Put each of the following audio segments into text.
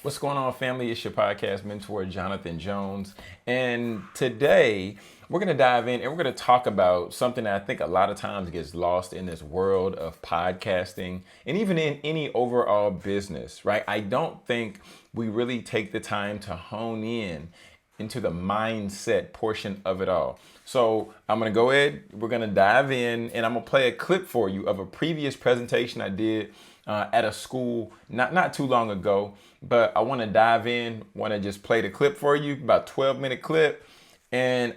What's going on, family? It's your podcast mentor, Jonathan Jones. And today we're going to dive in and we're going to talk about something that I think a lot of times gets lost in this world of podcasting and even in any overall business, right? I don't think we really take the time to hone in into the mindset portion of it all. So I'm going to go ahead, we're going to dive in, and I'm going to play a clip for you of a previous presentation I did at a school not too long ago. But I want to dive in, want to just play the clip for you, about 12-minute clip. And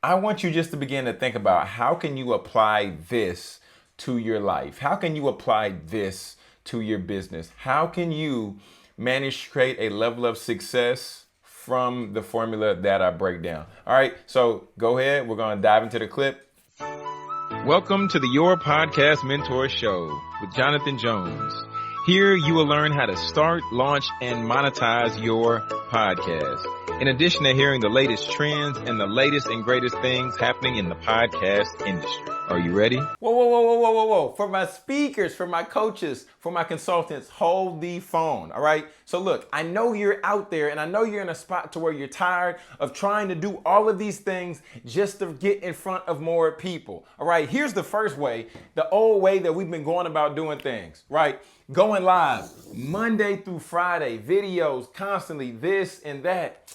I want you just to begin to think about how can you apply this to your life? How can you apply this to your business? How can you manage to create a level of success from the formula that I break down? All right, so go ahead. We're going to dive into the clip. Welcome to the Your Podcast Mentor Show with Jonathan Jones. Here you will learn how to start, launch, and monetize your podcast. In addition to hearing the latest trends and the latest and greatest things happening in the podcast industry. Are you ready? Whoa. For my speakers, for my coaches, for my consultants, hold the phone, all right? So look, I know you're out there and I know you're in a spot to where you're tired of trying to do all of these things just to get in front of more people, all right? Here's the first way, the old way that we've been going about doing things, right? Going live Monday through Friday, videos constantly, this and that.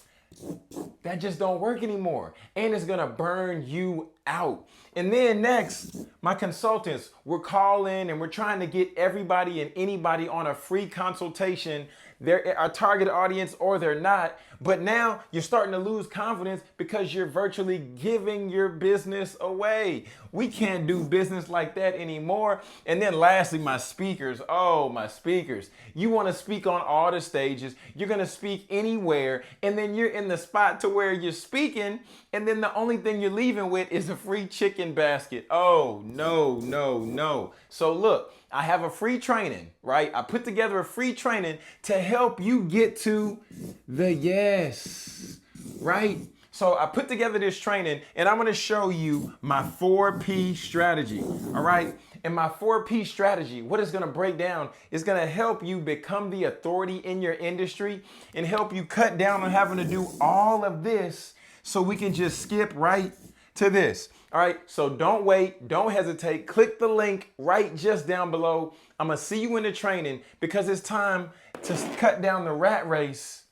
That just don't work anymore. And it's gonna burn you out. And then next, my consultants, we're calling and we're trying to get everybody and anybody on a free consultation. They're our target audience or they're not. But now you're starting to lose confidence because you're virtually giving your business away. We can't do business like that anymore. And then lastly, my speakers. Oh, my speakers. You want to speak on all the stages. You're going to speak anywhere. And then you're in the spot to where you're speaking. And then the only thing you're leaving with is a free chicken basket. Oh, no. So look, I have a free training, right? I put together a free training to help you get to the yes, right? So I put together this training and I'm going to show you my 4P strategy, all right? And my 4P strategy, what it's going to break down is going to help you become the authority in your industry and help you cut down on having to do all of this so we can just skip right to this. All right, so don't wait, don't hesitate. Click the link right just down below. I'm gonna see you in the training because it's time to cut down the rat race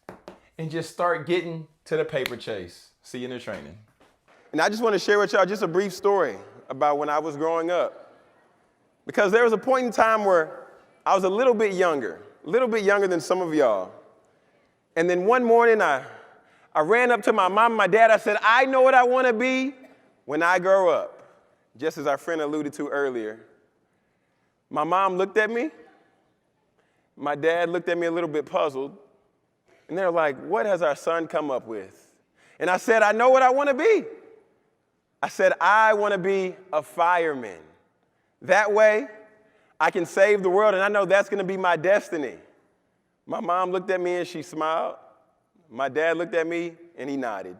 and just start getting to the paper chase. See you in the training. And I just want to share with y'all just a brief story about when I was growing up. Because there was a point in time where I was a little bit younger than some of y'all. And then one morning I ran up to my mom and my dad. I said, I know what I want to be when I grow up, just as our friend alluded to earlier. My mom looked at me. My dad looked at me a little bit puzzled. And they're like, what has our son come up with? And I said, I know what I want to be. I said, I want to be a fireman. That way, I can save the world, and I know that's going to be my destiny. My mom looked at me and she smiled. My dad looked at me and he nodded.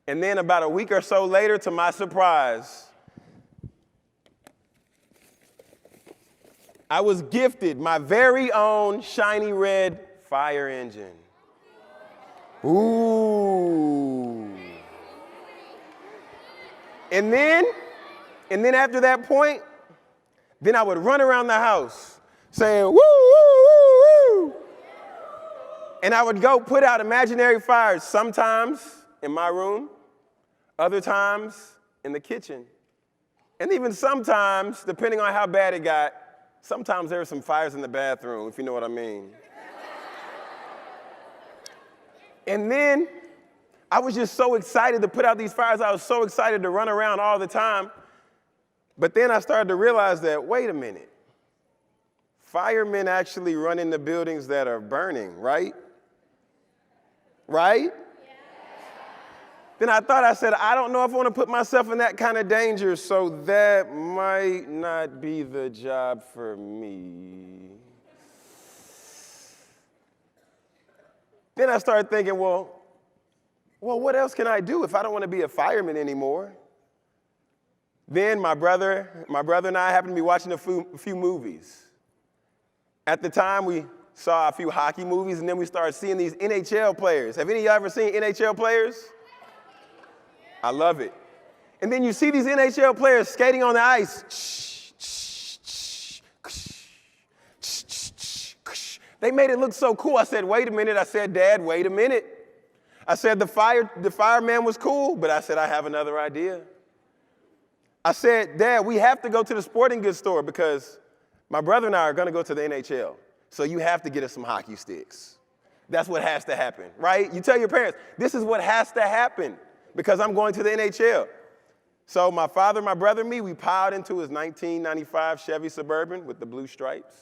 And then about a week or so later, to my surprise, I was gifted my very own shiny red fire engine. Ooh. And then after that point, then I would run around the house saying, woo, woo, woo, woo. And I would go put out imaginary fires, sometimes in my room, other times in the kitchen. And even sometimes, depending on how bad it got, sometimes there were some fires in the bathroom, if you know what I mean. And then I was just so excited to put out these fires. I was so excited to run around all the time. But then I started to realize that, wait a minute. Firemen actually run in the buildings that are burning, right? Right? Then I said, I don't know if I want to put myself in that kind of danger, so that might not be the job for me. Then I started thinking, well, what else can I do if I don't want to be a fireman anymore? Then my brother and I happened to be watching a few movies. At the time, we saw a few hockey movies, and then we started seeing these NHL players. Have any of y'all ever seen NHL players? I love it. And then you see these NHL players skating on the ice. They made it look so cool. I said, wait a minute. I said, Dad, wait a minute. I said, the fireman was cool, but I said, I have another idea. I said, Dad, we have to go to the sporting goods store because my brother and I are going to go to the NHL. So you have to get us some hockey sticks. That's what has to happen, right? You tell your parents, this is what has to happen because I'm going to the NHL. So my father, my brother, and me, we piled into his 1995 Chevy Suburban with the blue stripes.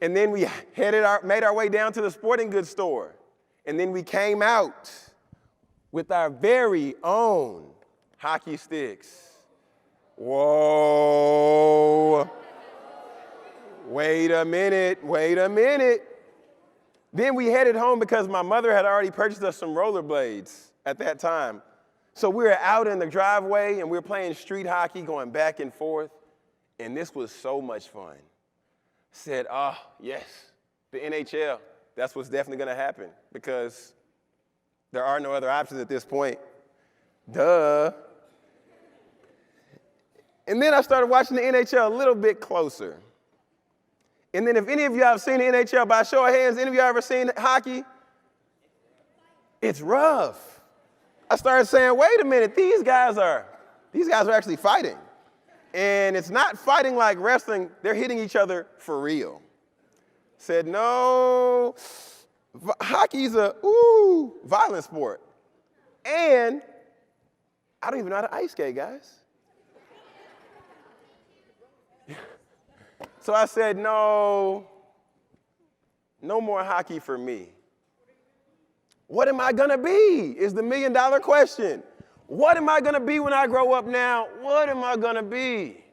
And then we made our way down to the sporting goods store. And then we came out with our very own hockey sticks. Whoa. Wait a minute. Then we headed home because my mother had already purchased us some rollerblades at that time. So we were out in the driveway and we were playing street hockey, going back and forth. And this was so much fun. Said, oh, yes, the NHL. That's what's definitely going to happen because there are no other options at this point. Duh. And then I started watching the NHL a little bit closer. And then if any of y'all have seen the NHL, by show of hands, any of y'all ever seen hockey? It's rough. I started saying, wait a minute, these guys are actually fighting. And it's not fighting like wrestling, they're hitting each other for real. Said, no, hockey's a violent sport. And I don't even know how to ice skate, guys. So I said, no more hockey for me. What am I gonna be is the $1 million question. What am I gonna be when I grow up now? What am I gonna be?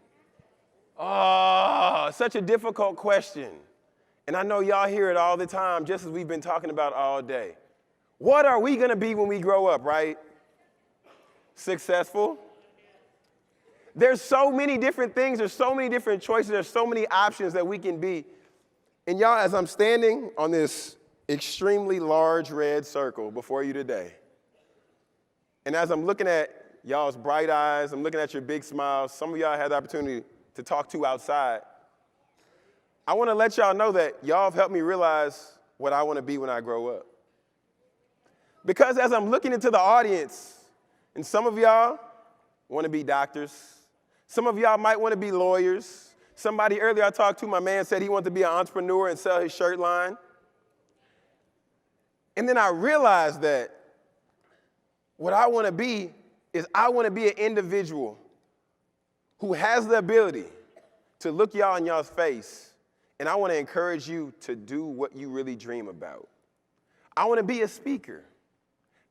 Oh, such a difficult question. And I know y'all hear it all the time, just as we've been talking about all day. What are we gonna be when we grow up, right? Successful? There's so many different things, there's so many different choices, there's so many options that we can be. And y'all, as I'm standing on this extremely large red circle before you today, and as I'm looking at y'all's bright eyes, I'm looking at your big smiles, some of y'all had the opportunity to talk to outside, I want to let y'all know that y'all have helped me realize what I want to be when I grow up. Because as I'm looking into the audience, and some of y'all want to be doctors, some of y'all might want to be lawyers. Somebody earlier I talked to, my man said he wanted to be an entrepreneur and sell his shirt line. And then I realized that what I want to be is I want to be an individual who has the ability to look y'all in y'all's face, and I want to encourage you to do what you really dream about. I want to be a speaker.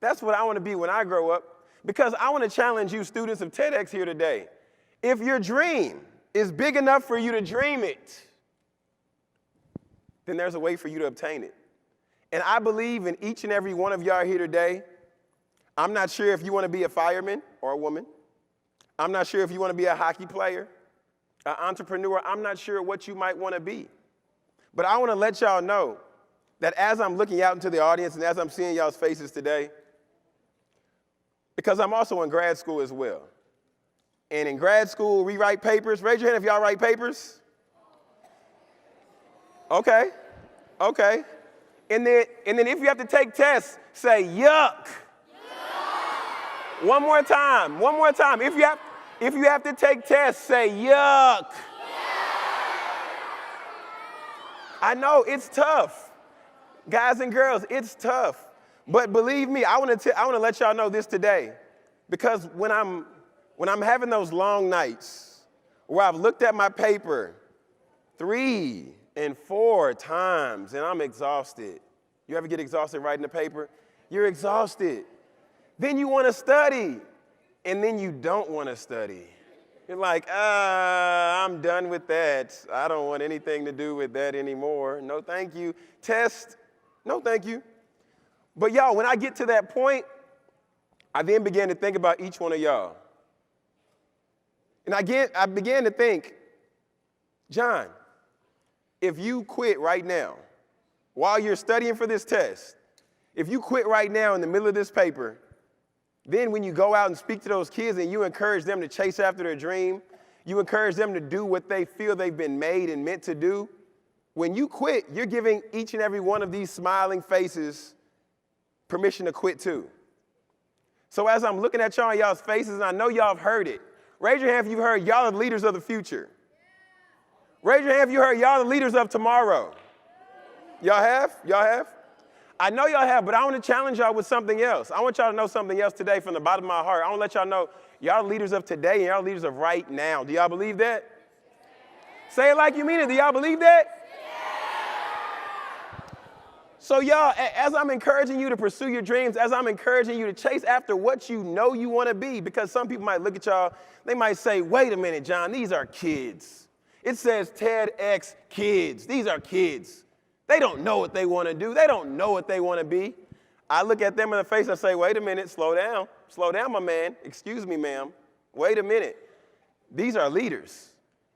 That's what I want to be when I grow up, because I want to challenge you students of TEDx here today. If your dream is big enough for you to dream it, then there's a way for you to obtain it. And I believe in each and every one of y'all here today. I'm not sure if you want to be a fireman or a woman. I'm not sure if you want to be a hockey player, an entrepreneur. I'm not sure what you might want to be. But I want to let y'all know that as I'm looking out into the audience and as I'm seeing y'all's faces today, because I'm also in grad school as well. And in grad school, we write papers. Raise your hand if y'all write papers. Okay. And then if you have to take tests, say yuck. One more time. If you have to take tests, say yuck. I know it's tough. Guys and girls, it's tough. But believe me, I want to let y'all know this today. Because when I'm having those long nights where I've looked at my paper 3 and 4 times and I'm exhausted. You ever get exhausted writing the paper? You're exhausted. Then you want to study, and then you don't want to study. You're like, I'm done with that. I don't want anything to do with that anymore. No, thank you. Test, no, thank you. But y'all, when I get to that point, I then began to think about each one of y'all. And I began to think, John, if you quit right now, while you're studying for this test, if you quit right now in the middle of this paper, then when you go out and speak to those kids and you encourage them to chase after their dream, you encourage them to do what they feel they've been made and meant to do, when you quit, you're giving each and every one of these smiling faces permission to quit too. So as I'm looking at y'all in y'all's faces, and I know y'all have heard it, raise your hand if you've heard y'all are the leaders of the future. Raise your hand if you heard y'all are the leaders of tomorrow. Y'all have? Y'all have? I know y'all have, but I want to challenge y'all with something else. I want y'all to know something else today from the bottom of my heart. I want to let y'all know y'all are leaders of today and y'all are leaders of right now. Do y'all believe that? Say it like you mean it. Do y'all believe that? So y'all, as I'm encouraging you to pursue your dreams, as I'm encouraging you to chase after what you know you want to be, because some people might look at y'all, they might say, wait a minute, John, these are kids. It says TEDx kids. These are kids. They don't know what they want to do. They don't know what they want to be. I look at them in the face and say, wait a minute, slow down. Slow down, my man. Excuse me, ma'am. Wait a minute. These are leaders.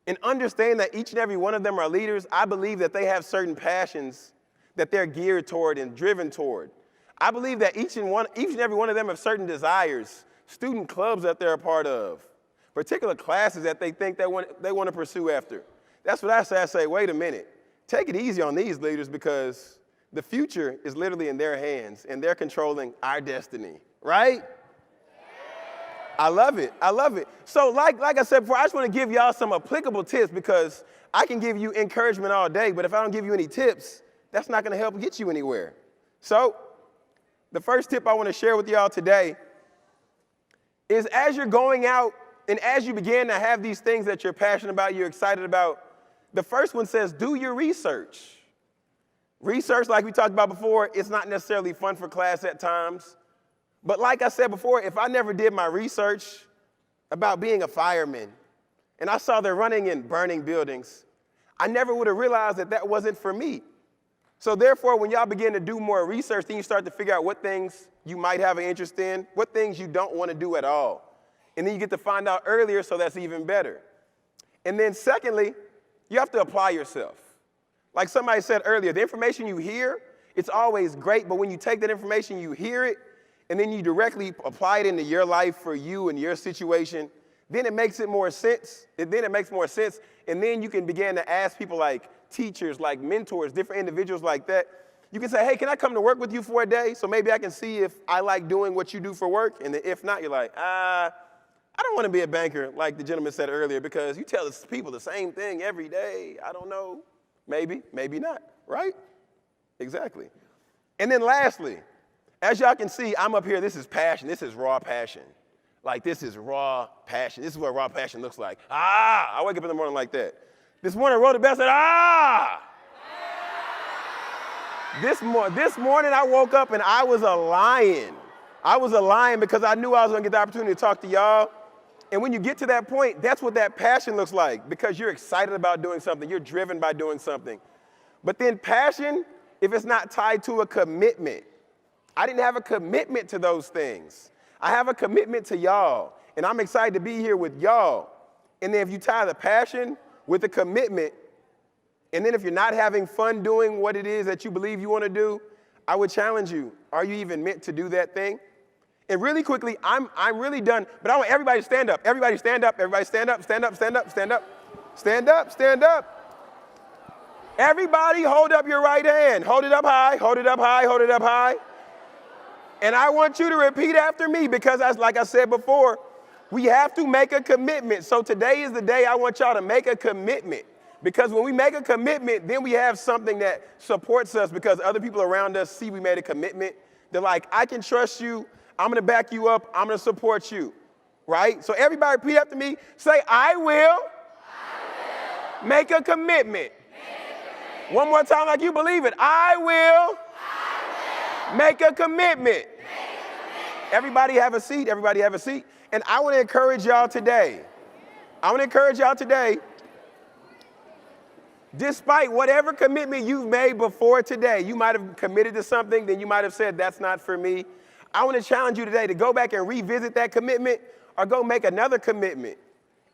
And understand that each and every one of them are leaders, I believe that they have certain passions that they're geared toward and driven toward. I believe that each and every one of them have certain desires, student clubs that they're a part of, particular classes that they think they want to pursue after. That's what I say. I say, wait a minute. Take it easy on these leaders because the future is literally in their hands and they're controlling our destiny, right? I love it. I love it. So like I said before, I just want to give y'all some applicable tips because I can give you encouragement all day, but if I don't give you any tips, that's not going to help get you anywhere. So the first tip I want to share with y'all today is as you're going out and as you begin to have these things that you're passionate about, you're excited about, the first one says, do your research. Research, like we talked about before, it's not necessarily fun for class at times. But like I said before, if I never did my research about being a fireman and I saw they're running in burning buildings, I never would have realized that that wasn't for me. So therefore, when y'all begin to do more research, then you start to figure out what things you might have an interest in, what things you don't want to do at all. And then you get to find out earlier, so that's even better. And then secondly, you have to apply yourself. Like somebody said earlier, the information you hear, it's always great, but when you take that information, you hear it, and then you directly apply it into your life for you and your situation, then it makes more sense, and then you can begin to ask people like teachers, like mentors, different individuals like that. You can say, hey, can I come to work with you for a day so maybe I can see if I like doing what you do for work? And then if not, you're like, I don't want to be a banker, like the gentleman said earlier, because you tell people the same thing every day. I don't know. Maybe, maybe not, right? Exactly. And then lastly, as y'all can see, I'm up here. This is passion. This is raw passion. Like, this is raw passion. This is what raw passion looks like. I wake up in the morning like that. This morning, I wrote the best, said, This morning, I woke up and I was a lion. I was a lion because I knew I was going to get the opportunity to talk to y'all. And when you get to that point, that's what that passion looks like because you're excited about doing something. You're driven by doing something. But then passion, if it's not tied to a commitment, I didn't have a commitment to those things. I have a commitment to y'all, and I'm excited to be here with y'all. And then if you tie the passion with the commitment, and then if you're not having fun doing what it is that you believe you want to do, I would challenge you, are you even meant to do that thing? And really quickly, I'm really done, but I want everybody to stand up. Everybody stand up. Everybody stand up, stand up, stand up, stand up. Stand up, stand up. Everybody hold up your right hand. Hold it up high, hold it up high, hold it up high. And I want you to repeat after me because, like I said before, we have to make a commitment. So today is the day I want y'all to make a commitment. Because when we make a commitment, then we have something that supports us because other people around us see we made a commitment. They're like, I can trust you. I'm going to back you up. I'm going to support you. Right? So everybody repeat after me. Say, I will make a commitment. One more time like you believe it. I will make a commitment. Everybody have a seat. Everybody have a seat. And I want to encourage y'all today. Despite whatever commitment you've made before today, you might have committed to something, then you might have said, that's not for me. I want to challenge you today to go back and revisit that commitment or go make another commitment.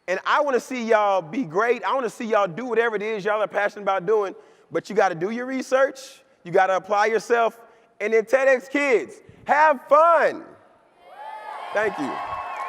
And I want to see y'all be great. I want to see y'all do whatever it is y'all are passionate about doing. But you got to do your research. You You got to apply yourself. And then TEDx Kids, have fun. Thank you.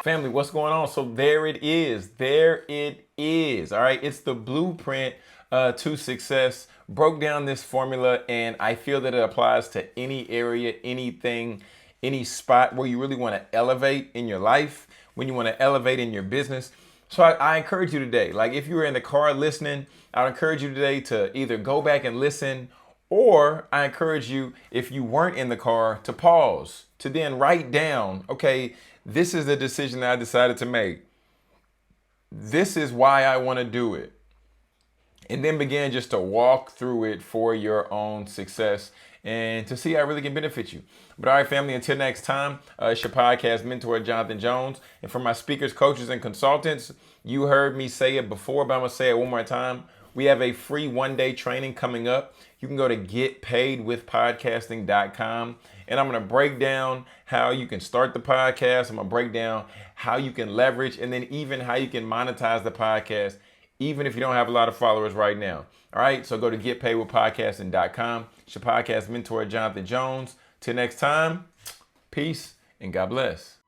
Family, what's going on? So there it is. There it is. All right. It's the blueprint to success. Broke down this formula, and I feel that it applies to any area, anything, any spot where you really want to elevate in your life, when you want to elevate in your business. So I encourage you today, like if you were in the car listening, I would encourage you today to either go back and listen, or I encourage you, if you weren't in the car, to pause, to then write down, okay, this is the decision that I decided to make. This is why I want to do it. And then begin just to walk through it for your own success and to see how it really can benefit you. But all right, family, until next time, it's your podcast mentor, Jonathan Jones. And for my speakers, coaches, and consultants, you heard me say it before, but I'm going to say it one more time. We have a free one-day training coming up. You can go to getpaidwithpodcasting.com. And I'm going to break down how you can start the podcast. I'm going to break down how you can leverage, and then even how you can monetize the podcast, even if you don't have a lot of followers right now. All right, so go to getpaidwithpodcasting.com. It's your podcast mentor, Jonathan Jones. Till next time, peace and God bless.